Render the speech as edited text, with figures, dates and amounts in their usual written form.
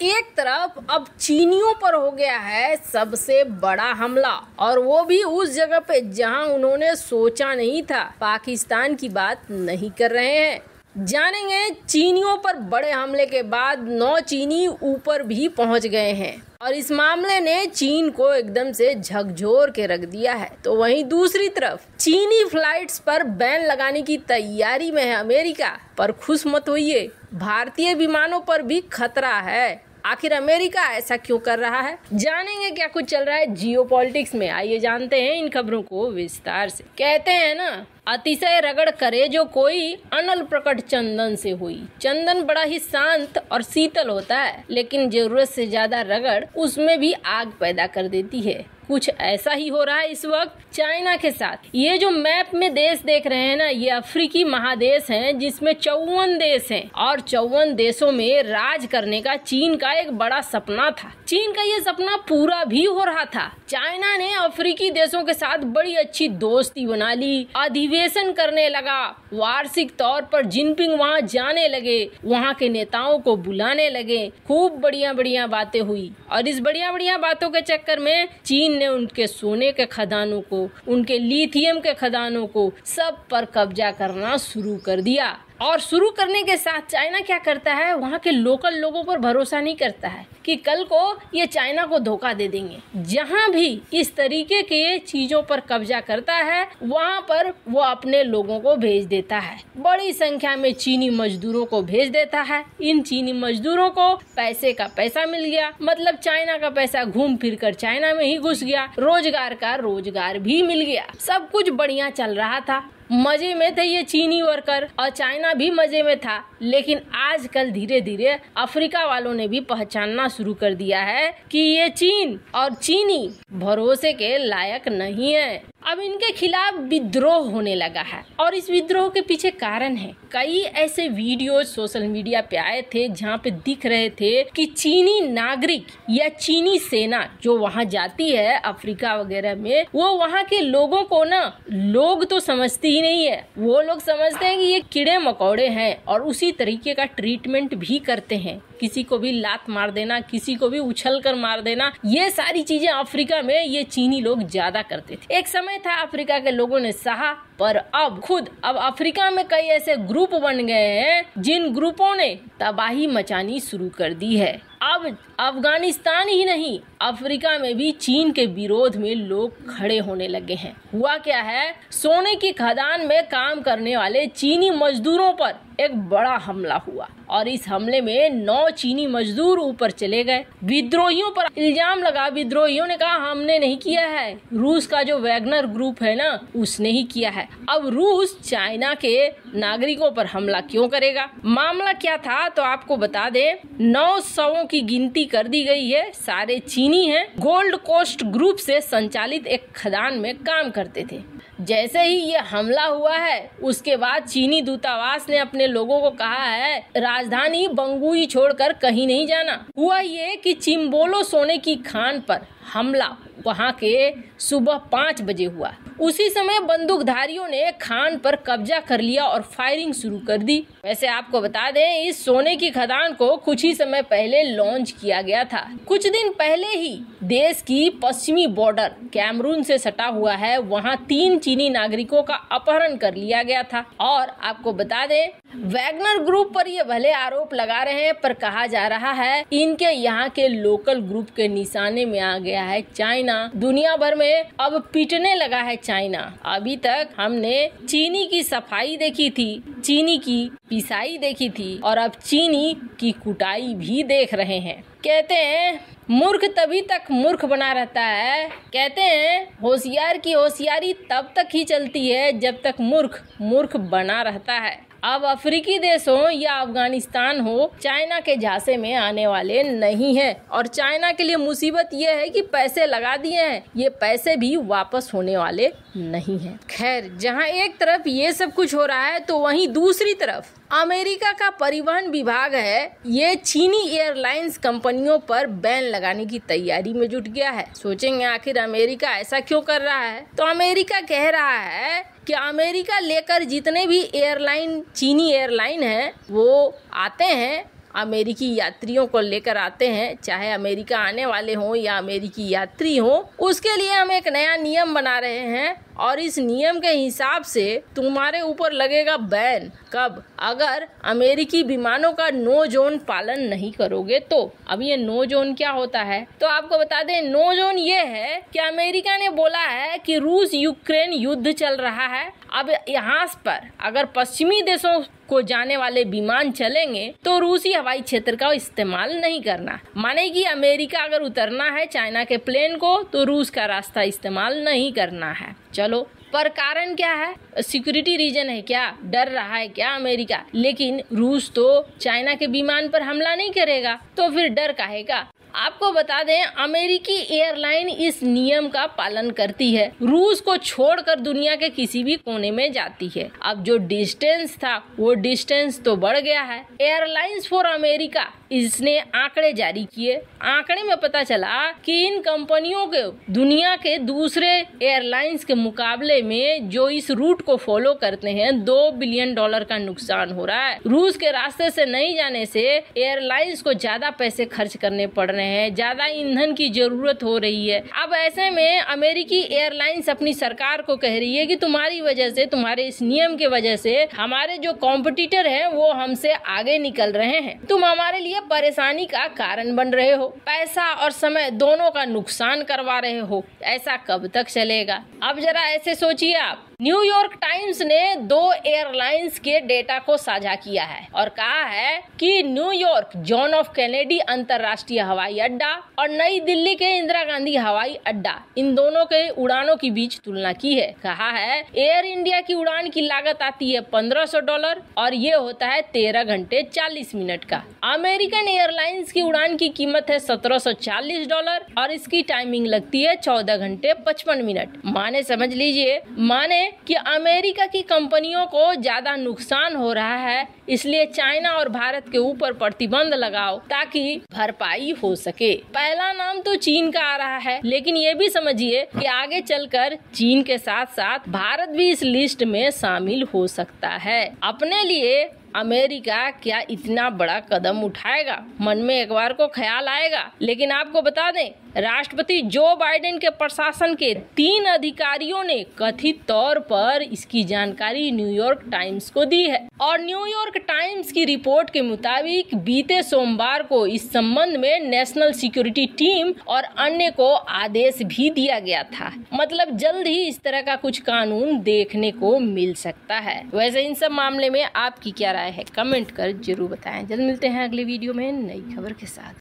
एक तरफ अब चीनियों पर हो गया है सबसे बड़ा हमला, और वो भी उस जगह पे जहां उन्होंने सोचा नहीं था। पाकिस्तान की बात नहीं कर रहे हैं। जानेंगे चीनियों पर बड़े हमले के बाद 9 चीनी ऊपर भी पहुंच गए हैं और इस मामले ने चीन को एकदम से झकझोर के रख दिया है। तो वहीं दूसरी तरफ चीनी फ्लाइट्स पर बैन लगाने की तैयारी में है अमेरिका। पर खुश मत होइए, भारतीय विमानों पर भी खतरा है। आखिर अमेरिका ऐसा क्यों कर रहा है, जानेंगे क्या कुछ चल रहा है जियोपॉलिटिक्स में। आइए जानते हैं इन खबरों को विस्तार से। कहते हैं ना, अतिशय रगड़ करे जो कोई अनल प्रकट चंदन से हुई। चंदन बड़ा ही शांत और शीतल होता है, लेकिन जरूरत से ज्यादा रगड़ उसमें भी आग पैदा कर देती है। कुछ ऐसा ही हो रहा है इस वक्त चाइना के साथ। ये जो मैप में देश देख रहे हैं ना, ये अफ्रीकी महादेश हैं जिसमें 54 देश हैं और 54 देशों में राज करने का चीन का एक बड़ा सपना था। चीन का ये सपना पूरा भी हो रहा था। चाइना ने अफ्रीकी देशों के साथ बड़ी अच्छी दोस्ती बना ली, अधिवेशन करने लगा, वार्षिक तौर पर जिनपिंग वहाँ जाने लगे, वहाँ के नेताओं को बुलाने लगे, खूब बढ़िया बढ़िया बातें हुई। और इस बढ़िया बढ़िया बातों के चक्कर में चीन ने उनके सोने के खदानों को, उनके लिथियम के खदानों को सब पर कब्जा करना शुरू कर दिया। और शुरू करने के साथ चाइना क्या करता है, वहाँ के लोकल लोगों पर भरोसा नहीं करता है कि कल को ये चाइना को धोखा दे देंगे। जहाँ भी इस तरीके के चीजों पर कब्जा करता है, वहाँ पर वो अपने लोगों को भेज देता है। बड़ी संख्या में चीनी मजदूरों को भेज देता है। इन चीनी मजदूरों को पैसे का पैसा मिल गया, मतलब चाइना का पैसा घूम फिर कर चाइना में ही घुस गया, रोजगार का रोजगार भी मिल गया। सब कुछ बढ़िया चल रहा था, मजे में थे ये चीनी वर्कर और चाइना भी मजे में था। लेकिन आजकल धीरे धीरे अफ्रीका वालों ने भी पहचानना शुरू कर दिया है कि ये चीन और चीनी भरोसे के लायक नहीं है। अब इनके खिलाफ विद्रोह होने लगा है और इस विद्रोह के पीछे कारण है। कई ऐसे वीडियो सोशल मीडिया पे आए थे जहाँ पे दिख रहे थे कि चीनी नागरिक या चीनी सेना जो वहाँ जाती है अफ्रीका वगैरह में, वो वहाँ के लोगों को ना लोग तो समझती ही नहीं है। वो लोग समझते हैं कि ये कीड़े मकोड़े हैं और उसी तरीके का ट्रीटमेंट भी करते हैं। किसी को भी लात मार देना, किसी को भी उछल कर मार देना, ये सारी चीजें अफ्रीका में ये चीनी लोग ज्यादा करते थे। एक समय था अफ्रीका के लोगों ने सहा, पर अब अफ्रीका में कई ऐसे ग्रुप बन गए हैं जिन ग्रुपों ने तबाही मचानी शुरू कर दी है। अब अफगानिस्तान ही नहीं, अफ्रीका में भी चीन के विरोध में लोग खड़े होने लगे हैं। हुआ क्या है, सोने की खदान में काम करने वाले चीनी मजदूरों पर एक बड़ा हमला हुआ और इस हमले में 9 चीनी मजदूर ऊपर चले गए। विद्रोहियों पर इल्जाम लगा। विद्रोहियों ने कहा हमने नहीं किया है, रूस का जो वैगनर ग्रुप है ना, उसने ही किया है। अब रूस चाइना के नागरिकों पर हमला क्यों करेगा? मामला क्या था तो आपको बता दें, 9 शवों की गिनती कर दी गई है। सारे चीनी हैं, गोल्ड कोस्ट ग्रुप से संचालित एक खदान में काम करते थे। जैसे ही ये हमला हुआ है उसके बाद चीनी दूतावास ने अपने लोगों को कहा है राजधानी बंगुई छोड़कर कहीं नहीं जाना। हुआ ये कि चिम्बोलो सोने की खान पर हमला वहाँ के सुबह 5 बजे हुआ। उसी समय बंदूकधारियों ने खान पर कब्जा कर लिया और फायरिंग शुरू कर दी। वैसे आपको बता दें, इस सोने की खदान को कुछ ही समय पहले लॉन्च किया गया था। कुछ दिन पहले ही देश की पश्चिमी बॉर्डर कैमरून से सटा हुआ है, वहाँ 3 चीनी नागरिकों का अपहरण कर लिया गया था। और आपको बता दें, वैगनर ग्रुप पर ये भले आरोप लगा रहे हैं, पर कहा जा रहा है इनके यहाँ के लोकल ग्रुप के निशाने में आ गया है चाइना। दुनिया भर में अब पिटने लगा है चाइना। अभी तक हमने चीनी की सफाई देखी थी, चीनी की पिसाई देखी थी और अब चीनी की कुटाई भी देख रहे हैं। कहते हैं मूर्ख तभी तक मूर्ख बना रहता है। कहते हैं होशियार की होशियारी तब तक ही चलती है जब तक मूर्ख मूर्ख बना रहता है। अब अफ्रीकी देश हो या अफगानिस्तान हो, चाइना के झांसे में आने वाले नहीं है। और चाइना के लिए मुसीबत ये है कि पैसे लगा दिए हैं, ये पैसे भी वापस होने वाले नहीं हैं। खैर, जहां एक तरफ ये सब कुछ हो रहा है तो वहीं दूसरी तरफ अमेरिका का परिवहन विभाग है, ये चीनी एयरलाइंस कंपनियों पर बैन लगाने की तैयारी में जुट गया है। सोचेंगे आखिर अमेरिका ऐसा क्यों कर रहा है, तो अमेरिका कह रहा है कि अमेरिका लेकर जितने भी एयरलाइन चीनी एयरलाइन हैं वो आते हैं अमेरिकी यात्रियों को लेकर आते हैं, चाहे अमेरिका आने वाले हों या अमेरिकी यात्री हों, उसके लिए हम एक नया नियम बना रहे हैं और इस नियम के हिसाब से तुम्हारे ऊपर लगेगा बैन। कब? अगर अमेरिकी विमानों का नो जोन पालन नहीं करोगे तो। अब ये नो जोन क्या होता है तो आपको बता दें, नो जोन ये है कि अमेरिका ने बोला है कि रूस यूक्रेन युद्ध चल रहा है। अब यहाँ पर अगर पश्चिमी देशों को जाने वाले विमान चलेंगे तो रूसी हवाई क्षेत्र का इस्तेमाल नहीं करना। माने कि अमेरिका अगर उतरना है चाइना के प्लेन को तो रूस का रास्ता इस्तेमाल नहीं करना है। चलो, पर कारण क्या है? सिक्योरिटी रीजन है क्या? डर रहा है क्या अमेरिका? लेकिन रूस तो चाइना के विमान पर हमला नहीं करेगा, तो फिर डर काहे का? आपको बता दें, अमेरिकी एयरलाइन इस नियम का पालन करती है, रूस को छोड़कर दुनिया के किसी भी कोने में जाती है। अब जो डिस्टेंस था वो डिस्टेंस तो बढ़ गया है। एयरलाइंस फॉर अमेरिका इसने आंकड़े जारी किए। आंकड़े में पता चला कि इन कंपनियों के दुनिया के दूसरे एयरलाइंस के मुकाबले में जो इस रूट को फॉलो करते हैं, $2 बिलियन का नुकसान हो रहा है। रूस के रास्ते से नहीं जाने से एयरलाइंस को ज्यादा पैसे खर्च करने पड़ रहे हैं, ज्यादा ईंधन की जरूरत हो रही है। अब ऐसे में अमेरिकी एयरलाइंस अपनी सरकार को कह रही है कि तुम्हारी वजह से, तुम्हारे इस नियम की वजह से हमारे जो कॉम्पिटिटर हैं वो हमसे आगे निकल रहे हैं। तुम हमारे लिए परेशानी का कारण बन रहे हो, पैसा और समय दोनों का नुकसान करवा रहे हो। ऐसा कब तक चलेगा? अब जरा ऐसे सोचिए आप। न्यूयॉर्क टाइम्स ने 2 एयरलाइंस के डेटा को साझा किया है और कहा है कि न्यूयॉर्क जॉन एफ कैनेडी अंतर्राष्ट्रीय हवाई अड्डा और नई दिल्ली के इंदिरा गांधी हवाई अड्डा, इन दोनों के उड़ानों की बीच तुलना की है। कहा है एयर इंडिया की उड़ान की लागत आती है $1500 और ये होता है 13 घंटे 40 मिनट का। अमेरिकन एयरलाइंस की उड़ान की कीमत है $1740 और इसकी टाइमिंग लगती है 14 घंटे 55 मिनट। माने समझ लीजिए, माने कि अमेरिका की कंपनियों को ज्यादा नुकसान हो रहा है, इसलिए चाइना और भारत के ऊपर प्रतिबंध लगाओ ताकि भरपाई हो सके। पहला नाम तो चीन का आ रहा है, लेकिन ये भी समझिए कि आगे चलकर चीन के साथ साथ भारत भी इस लिस्ट में शामिल हो सकता है। अपने लिए अमेरिका क्या इतना बड़ा कदम उठाएगा? मन में एक बार को ख्याल आएगा। लेकिन आपको बता दें, राष्ट्रपति जो बाइडेन के प्रशासन के 3 अधिकारियों ने कथित तौर पर इसकी जानकारी न्यूयॉर्क टाइम्स को दी है और न्यूयॉर्क टाइम्स की रिपोर्ट के मुताबिक बीते सोमवार को इस संबंध में नेशनल सिक्योरिटी टीम और अन्य को आदेश भी दिया गया था। मतलब जल्द ही इस तरह का कुछ कानून देखने को मिल सकता है। वैसे इन सब मामले में आपकी क्या राय है? कमेंट कर जरूर बताएं। जल्द मिलते हैं अगले वीडियो में नई खबर के साथ।